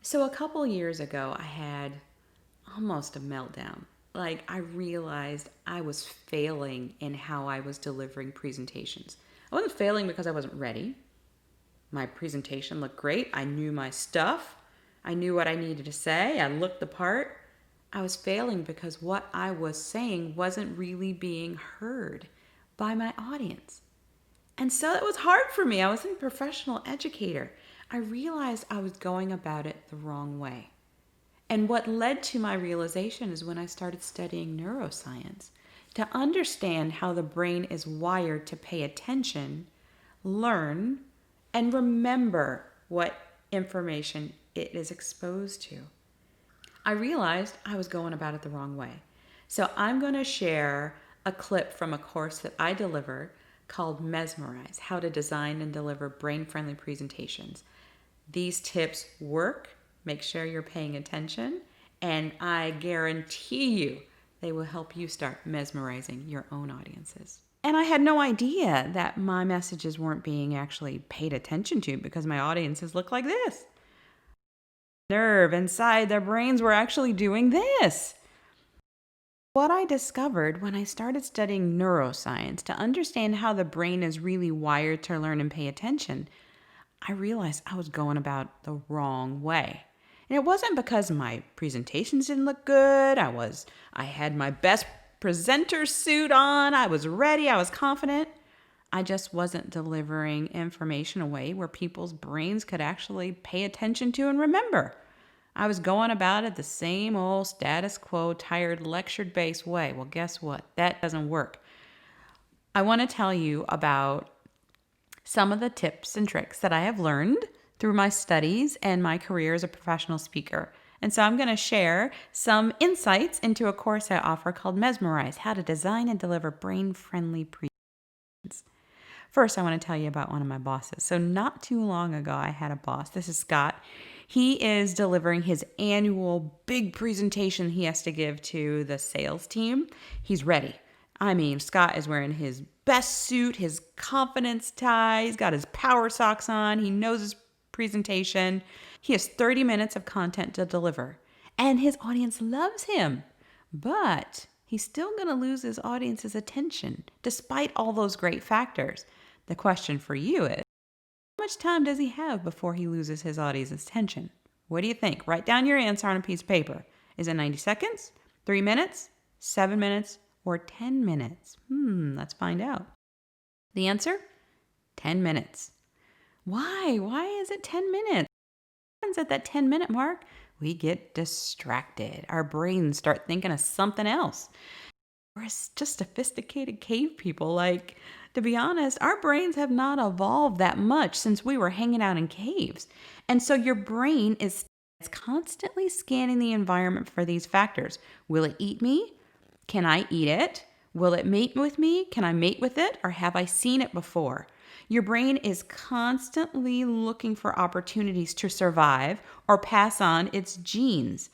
So a couple years ago, I had almost a meltdown. Like, I realized I was failing in how I was delivering presentations. I wasn't failing because I wasn't ready. My presentation looked great. I knew my stuff. I knew what I needed to say. I looked the part. I was failing because what I was saying wasn't really being heard by my audience. And so it was hard for me. I was a professional educator. I realized I was going about it the wrong way. And what led to my realization is when I started studying neuroscience to understand how the brain is wired to pay attention, learn, and remember what information it is exposed to. I realized I was going about it the wrong way. So I'm going to share a clip from a course that I deliver called Mesmerize, How to Design and Deliver Brain-Friendly Presentations. These tips work. Make sure you're paying attention, and I guarantee you they will help you start mesmerizing your own audiences. And I had no idea that my messages weren't being actually paid attention to because my audiences look like this. Nerve inside their brains were actually doing this. What I discovered when I started studying neuroscience to understand how the brain is really wired to learn and pay attention, I realized I was going about the wrong way. And it wasn't because my presentations didn't look good. I had my best presenter suit on. I was ready. I was confident. I just wasn't delivering information away where people's brains could actually pay attention to and remember. I was going about it the same old status quo, tired, lectured-based way. Well, guess what? That doesn't work. I want to tell you about some of the tips and tricks that I have learned through my studies and my career as a professional speaker. And so I'm going to share some insights into a course I offer called Mesmerize, How to Design and Deliver Brain-Friendly Presentations. First, I want to tell you about one of my bosses. So not too long ago, I had a boss. This is Scott. He is delivering his annual big presentation he has to give to the sales team. He's ready. I mean, Scott is wearing his best suit, his confidence tie. He's got his power socks on. He knows his presentation. He has 30 minutes of content to deliver. And his audience loves him. But he's still going to lose his audience's attention despite all those great factors. The question for you is, how much time does he have before he loses his audience's attention? What do you think? Write down your answer on a piece of paper. Is it 90 seconds, 3 minutes, 7 minutes, or 10 minutes? Let's find out. The answer? 10 minutes. Why? Why is it 10 minutes? What happens at that 10-minute mark? We get distracted. Our brains start thinking of something else. We're just sophisticated cave people. Like, to be honest, our brains have not evolved that much since we were hanging out in caves. And so your brain is constantly scanning the environment for these factors. Will it eat me? Can I eat it? Will it mate with me? Can I mate with it? Or have I seen it before? Your brain is constantly looking for opportunities to survive or pass on its genes.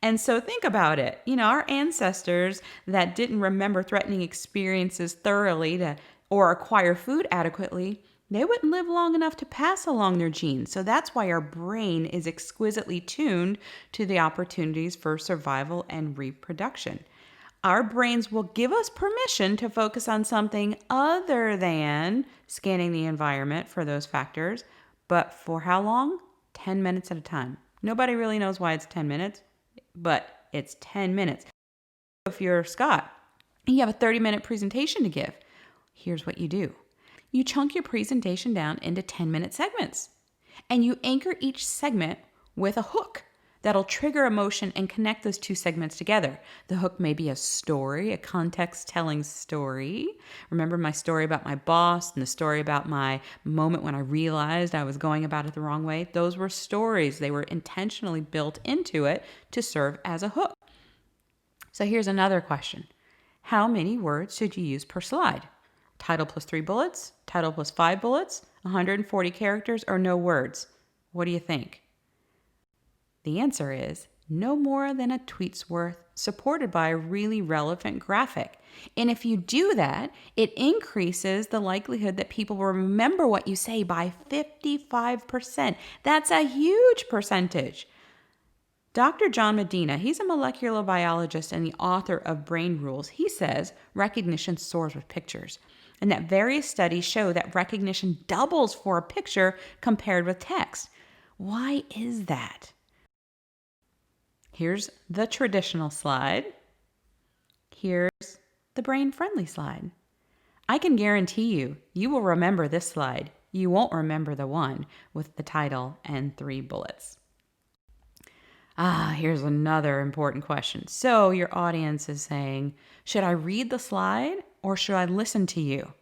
And so think about it. Our ancestors that didn't remember threatening experiences thoroughly or acquire food adequately, they wouldn't live long enough to pass along their genes. So that's why our brain is exquisitely tuned to the opportunities for survival and reproduction. Our brains will give us permission to focus on something other than scanning the environment for those factors. But for how long? 10 minutes at a time. Nobody really knows why it's 10 minutes, but it's 10 minutes. If you're Scott, you have a 30-minute presentation to give. Here's what you do. You chunk your presentation down into 10-minute segments, and you anchor each segment with a hook that'll trigger emotion and connect those two segments together. The hook may be a story, a context-telling story. Remember my story about my boss and the story about my moment when I realized I was going about it the wrong way? Those were stories. They were intentionally built into it to serve as a hook. So here's another question. How many words should you use per slide? Title plus 3 bullets, title plus 5 bullets, 140 characters, or no words? What do you think? The answer is no more than a tweet's worth, supported by a really relevant graphic. And if you do that, it increases the likelihood that people will remember what you say by 55%. That's a huge percentage. Dr. John Medina, he's a molecular biologist and the author of Brain Rules. He says recognition soars with pictures, and that various studies show that recognition doubles for a picture compared with text. Why is that? Here's the traditional slide. Here's the brain-friendly slide. I can guarantee you will remember this slide. You won't remember the one with the title and 3 bullets. Here's another important question. So your audience is saying, should I read the slide or should I listen to you?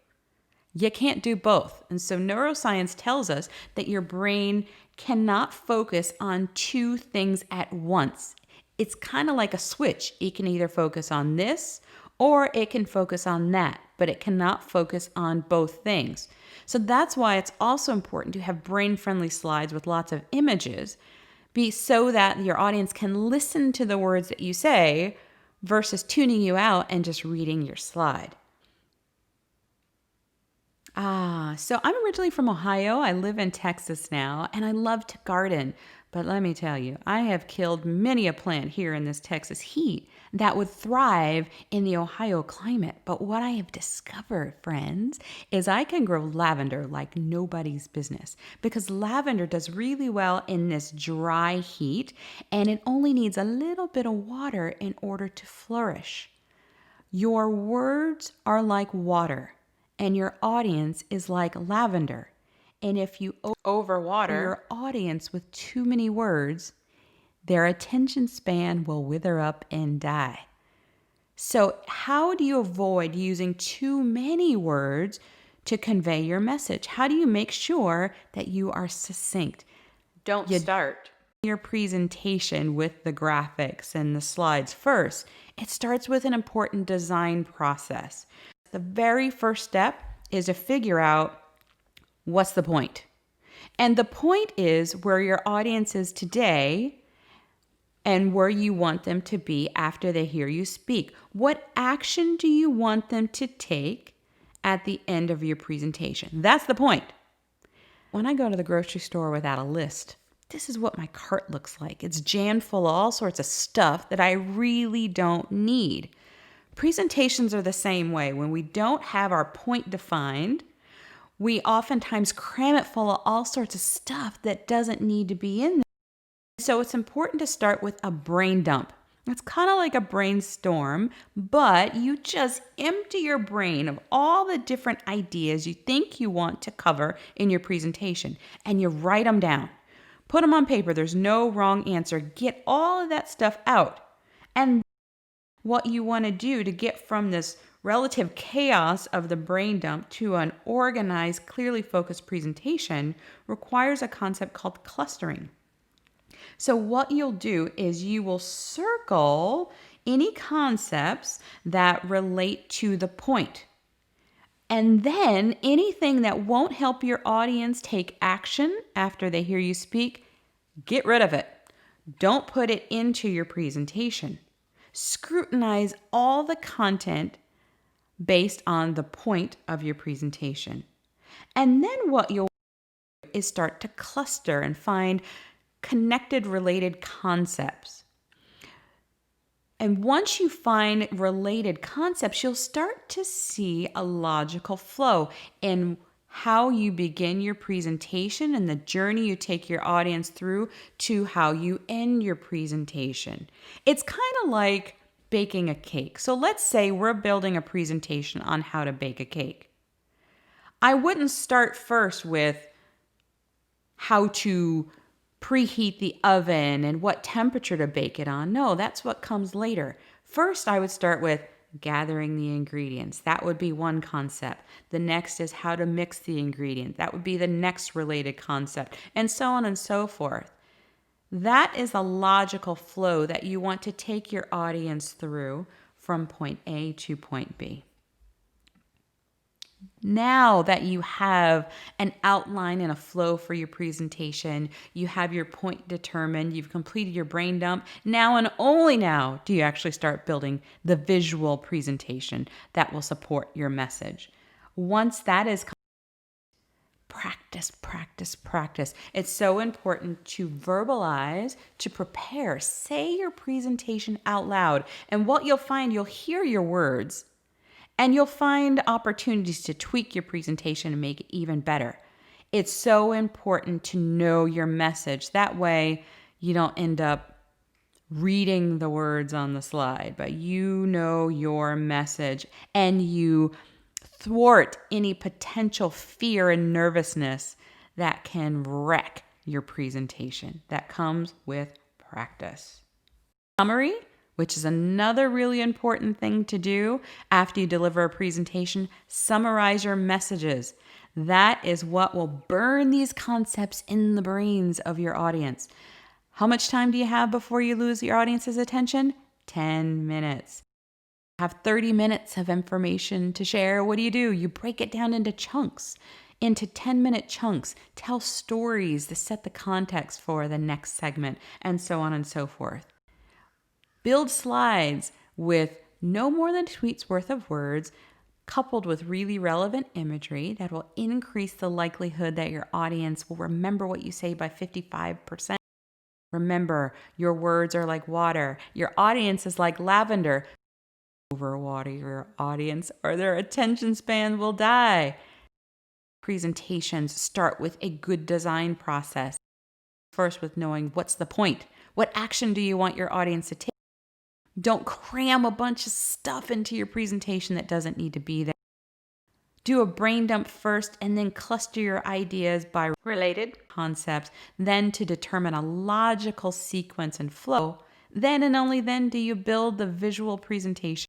You can't do both. And so neuroscience tells us that your brain cannot focus on 2 things at once. It's kind of like a switch. It can either focus on this or it can focus on that, but it cannot focus on both things. So that's why it's also important to have brain-friendly slides with lots of images, so that your audience can listen to the words that you say versus tuning you out and just reading your slide. So I'm originally from Ohio. I live in Texas now, and I love to garden. But let me tell you, I have killed many a plant here in this Texas heat that would thrive in the Ohio climate. But what I have discovered, friends, is I can grow lavender like nobody's business, because lavender does really well in this dry heat, and it only needs a little bit of water in order to flourish. Your words are like water, and your audience is like lavender. And if you overwater your audience with too many words, their attention span will wither up and die. So how do you avoid using too many words to convey your message? How do you make sure that you are succinct? Don't start your presentation with the graphics and the slides first. It starts with an important design process. The very first step is to figure out what's the point. And the point is where your audience is today and where you want them to be after they hear you speak. What action do you want them to take at the end of your presentation? That's the point. When I go to the grocery store without a list, this is what my cart looks like. It's jammed full of all sorts of stuff that I really don't need. Presentations are the same way. When we don't have our point defined, we oftentimes cram it full of all sorts of stuff that doesn't need to be in there. So it's important to start with a brain dump. It's kind of like a brainstorm, but you just empty your brain of all the different ideas you think you want to cover in your presentation, and you write them down. Put them on paper. There's no wrong answer. Get all of that stuff out. And what you want to do to get from this relative chaos of the brain dump to an organized, clearly focused presentation requires a concept called clustering. So what you'll do is you will circle any concepts that relate to the point. And then anything that won't help your audience take action after they hear you speak, get rid of it. Don't put it into your presentation. Scrutinize all the content based on the point of your presentation. And then what you'll do is start to cluster and find connected, related concepts. And once you find related concepts, you'll start to see a logical flow in how you begin your presentation and the journey you take your audience through to how you end your presentation. It's kind of like baking a cake. So let's say we're building a presentation on how to bake a cake. I wouldn't start first with how to preheat the oven and what temperature to bake it on. No, that's what comes later. First, I would start with gathering the ingredients. That would be one concept. The next is how to mix the ingredient. That would be the next related concept, and so on and so forth. That is a logical flow that you want to take your audience through from point A to point B. Now that you have an outline and a flow for your presentation, you have your point determined, you've completed your brain dump, now and only now do you actually start building the visual presentation that will support your message. Once that is complete, practice. practice, practice, practice. It's so important to verbalize, to prepare. Say your presentation out loud. And what you'll find, you'll hear your words and you'll find opportunities to tweak your presentation and make it even better. It's so important to know your message. That way you don't end up reading the words on the slide, but you know your message and you thwart any potential fear and nervousness that can wreck your presentation. That comes with practice. Summary, which is another really important thing to do after you deliver a presentation, summarize your messages. That is what will burn these concepts in the brains of your audience. How much time do you have before you lose your audience's attention? 10 minutes. Have 30 minutes of information to share. What do? You break it down into chunks, into 10-minute chunks. Tell stories to set the context for the next segment, and so on and so forth. Build slides with no more than a tweet's worth of words, coupled with really relevant imagery that will increase the likelihood that your audience will remember what you say by 55%. Remember, your words are like water. Your audience is like lavender. Overwater your audience or their attention span will die. Presentations start with a good design process. First, with knowing what's the point. What action do you want your audience to take? Don't cram a bunch of stuff into your presentation that doesn't need to be there. Do a brain dump first and then cluster your ideas by related concepts, then to determine a logical sequence and flow. Then and only then do you build the visual presentation.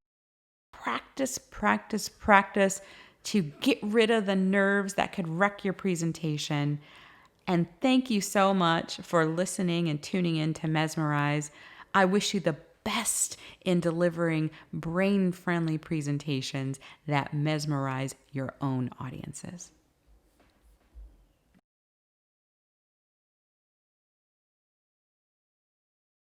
Practice, practice, practice to get rid of the nerves that could wreck your presentation. And thank you so much for listening and tuning in to Mesmerize. I wish you the best in delivering brain-friendly presentations that mesmerize your own audiences.